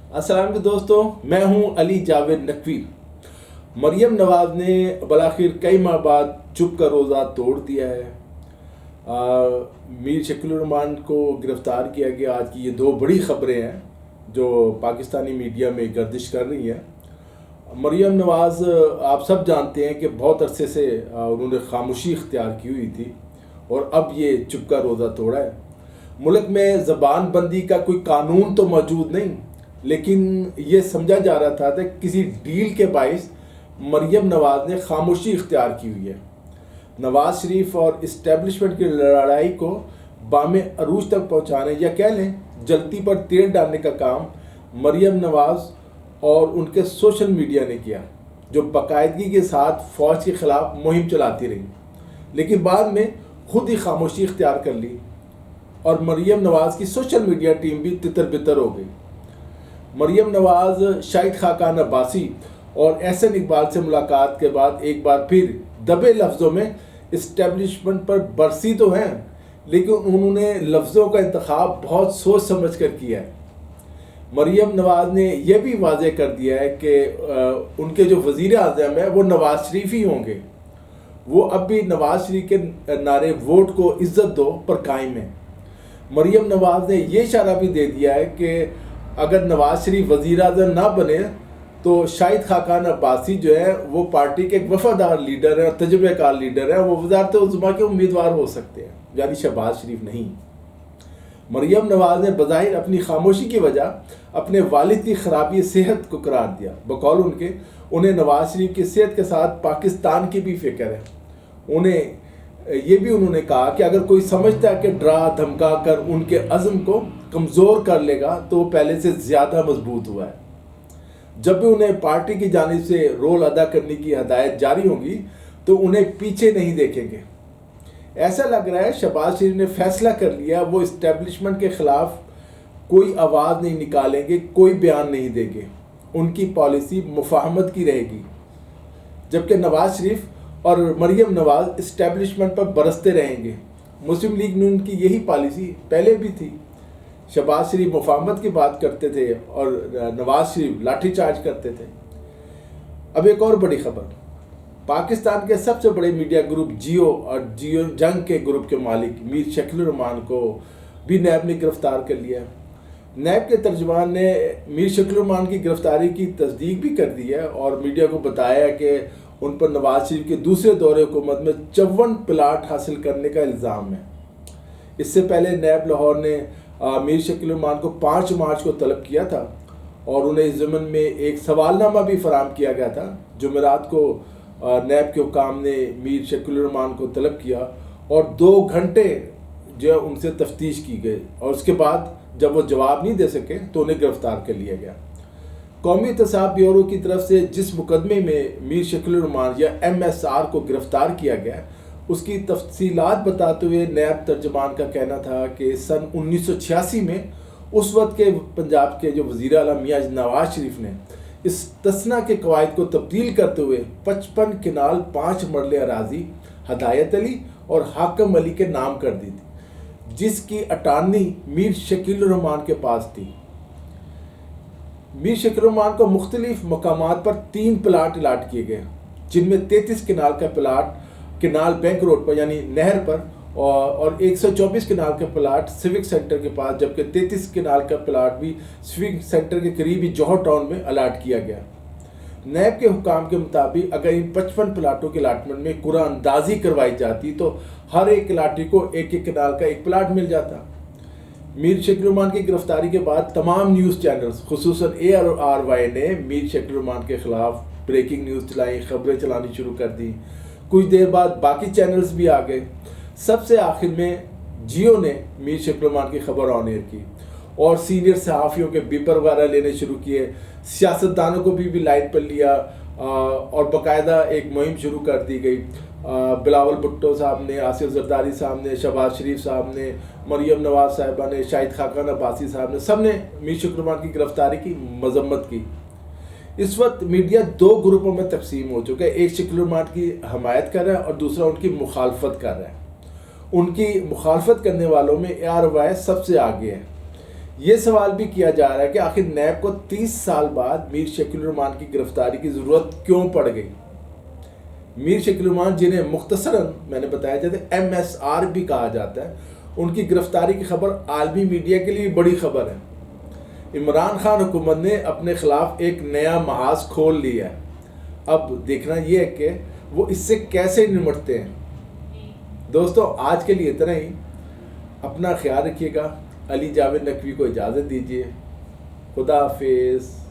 अस्सलाम के दोस्तों, मैं हूं अली जावेद नकवी। मरियम नवाज़ ने बलाखिर कई माह बाद चुप का रोज़ा तोड़ दिया है। मीर शकील उर रहमान को गिरफ़्तार किया गया। आज की ये दो बड़ी ख़बरें हैं जो पाकिस्तानी मीडिया में गर्दिश कर रही हैं। मरियम नवाज़ आप सब जानते हैं कि बहुत अरसे से उन्होंने खामोशी इख्तियार की हुई थी और अब ये चुप का रोज़ा तोड़ा है। मुल्क में ज़बान बंदी का कोई कानून तो मौजूद नहीं, लेकिन ये समझा जा रहा था कि किसी डील के बाइस मरियम नवाज़ ने खामोशी इख्तियार की हुई है। नवाज शरीफ और इस्टेब्लिशमेंट की लड़ाई को बामे अरूज तक पहुंचाने या कह लें जलती पर तेल डालने का काम मरियम नवाज़ और उनके सोशल मीडिया ने किया, जो बाकायदगी के साथ फ़ौज के ख़िलाफ़ मुहिम चलाती रही, लेकिन बाद में खुद ही खामोशी इख्तियार कर ली और मरियम नवाज़ की सोशल मीडिया टीम भी तितर बितर हो गई। मरियम नवाज़, शाहिद खाकान अब्बासी और एहसन इकबाल से मुलाकात के बाद एक बार फिर दबे लफ्ज़ों में इस्टेब्लिशमेंट पर बरसी तो हैं, लेकिन उन्होंने लफ्ज़ों का इंतखाब बहुत सोच समझ कर किया है। मरियम नवाज़ ने यह भी वाज़ेह कर दिया है कि उनके जो वज़ीर आज़म है वो नवाज शरीफ ही होंगे। वो अब भी नवाज शरीफ के नारे वोट को इज़्ज़त दो पर कायम है। मरियम नवाज़ ने यह इशारा भी दे दिया है कि अगर नवाज शरीफ वज़ीर आज़म ना बने तो शाहिद खाकान अब्बासी जो है वो पार्टी के एक वफादार लीडर है और तजुर्बेकार लीडर है, वो वज़ारत उज़्मा के उम्मीदवार हो सकते हैं, यानी शहबाज शरीफ नहीं। मरियम नवाज़ ने बज़ाहिर अपनी खामोशी की वजह अपने वालिद की खराबी सेहत को करार दिया। बकौल उनके उन्हें नवाज शरीफ की सेहत के साथ पाकिस्तान की भी फिक्र है। ये भी उन्होंने कहा कि अगर कोई समझता है कि डरा धमका कर उनके अज़्म को कमज़ोर कर लेगा तो वो पहले से ज़्यादा मजबूत हुआ है। जब भी उन्हें पार्टी की जानिब से रोल अदा करने की हदायत जारी होगी तो उन्हें पीछे नहीं देखेंगे। ऐसा लग रहा है शहबाज शरीफ ने फैसला कर लिया, वो इस्टेब्लिशमेंट के ख़िलाफ़ कोई आवाज़ नहीं निकालेंगे, कोई बयान नहीं देंगे। उनकी पॉलिसी मुफाहमत की रहेगी, जबकि नवाज शरीफ और मरियम नवाज़ इस्टेब्लिशमेंट पर बरसते रहेंगे। मुस्लिम लीग ने उनकी यही पॉलिसी पहले भी थी। शहबाज शरीफ मुफाहमत की बात करते थे और नवाज शरीफ लाठीचार्ज करते थे। अब एक और बड़ी खबर, पाकिस्तान के सबसे बड़े मीडिया ग्रुप जियो और जियो जंग के ग्रुप के मालिक मीर शकील उर रहमान को भी नैब ने गिरफ्तार कर लिया। नैब के तर्जुमान ने मीर शकील उर रहमान की गिरफ्तारी की तस्दीक भी कर दी है और मीडिया को बताया कि उन पर नवाज शरीफ के दूसरे दौरे हुकूमत में 54 प्लाट हासिल करने का इल्ज़ाम है। इससे पहले नैब लाहौर ने मीर शकील उर रहमान को 5 मार्च को तलब किया था और उन्हें इस ज़मन में एक सवालनामा भी फराहम किया गया था। जुमेरात को नैब के हुकाम ने मीर शकील उर रहमान को तलब किया और 2 घंटे जो है उनसे तफ्तीश की गई और उसके बाद जब वो जवाब नहीं दे सके तो उन्हें गिरफ्तार कर लिया गया। कौमी एहतसाब ब्यूरो की तरफ से जिस मुकदमे में मीर शकील उर रहमान या MSR को गिरफ्तार किया गया, उसकी तफसीलात बताते हुए नैब तर्जमान का कहना था कि सन 1986 में उस वक्त के पंजाब के जो वज़ीर आला मियां नवाज शरीफ ने इस तस्ना के कवायद को तब्दील करते हुए 55 किनाल 5 मरले अराजी हदायत अली और हाकम अली के नाम कर दी थी, जिसकी अटारनी मीर शकील उर रहमान के पास थी। मीर शकील उर रहमान को मुख्तलिफ मकामात पर 3 प्लाट अलाट किए गए, जिनमें 33 किनाल का प्लाट किनाल बैंक रोड पर यानी नहर पर और 124 किनाल का प्लाट सिविक सेंटर के पास, जबकि 33 किनाल का प्लाट भी सिविक सेंटर के करीब ही जौहर टाउन में अलाट किया गया। नैब के हुकाम के मुताबिक अगर इन 55 प्लाटों के अलाटमेंट में कुरानंदाजी करवाई जाती तो हर एक अलाटी को 1-1 किनाल का एक प्लाट मिल जाता। मीर शकील उर रहमान की गिरफ्तारी के बाद तमाम न्यूज़ चैनल्स खुसूसन ARY ने मीर शकील उर रहमान के ख़िलाफ़ ब्रेकिंग न्यूज़ चलाई, ख़बरें चलानी शुरू कर दी। कुछ देर बाद बाकी चैनल्स भी आ गए। सबसे आखिर में जियो ने मीर शकील उर रहमान की खबर ऑन एयर की और सीनियर सहाफ़ियों के बीपर वगैरह लेने शुरू किए। सियासतदानों को भी लाइन पर लिया और बाकायदा एक मुहिम शुरू कर दी गई। बिलावल भुट्टो साहब ने, आसिफ जरदारी साहब ने, शहबाज शरीफ साहब ने, मरियम नवाज़ साहिबा ने, शाहिद खाकान अब्बासी साहब ने, सब ने मीर शकील उर रहमान की गिरफ्तारी की मजम्मत की। इस वक्त मीडिया 2 ग्रुपों में तकसीम हो चुका है। एक शकील उर रहमान की हमायत कर रहा है और दूसरा उनकी मुखालफत कर रहा है। उनकी मुखालफत करने वालों में ARY सबसे आगे है। ये सवाल भी किया जा रहा है कि आखिर नैब को 30 साल बाद मीर शकील रहमान की गिरफ्तारी की ज़रूरत क्यों पड़ गई। मीर शकील रहमान, जिन्हें मुख्तसरन मैंने बताया जाता है MSR भी कहा जाता है, उनकी गिरफ्तारी की खबर आलमी मीडिया के लिए बड़ी खबर है। इमरान खान हुकूमत ने अपने खिलाफ एक नया महाज खोल लिया है। अब देखना यह है कि वो इससे कैसे निपटते हैं। दोस्तों, आज के लिए इतना ही। अपना ख्याल रखिएगा। अली जावेद नकवी को इजाज़त दीजिए। खुदा हाफिज़।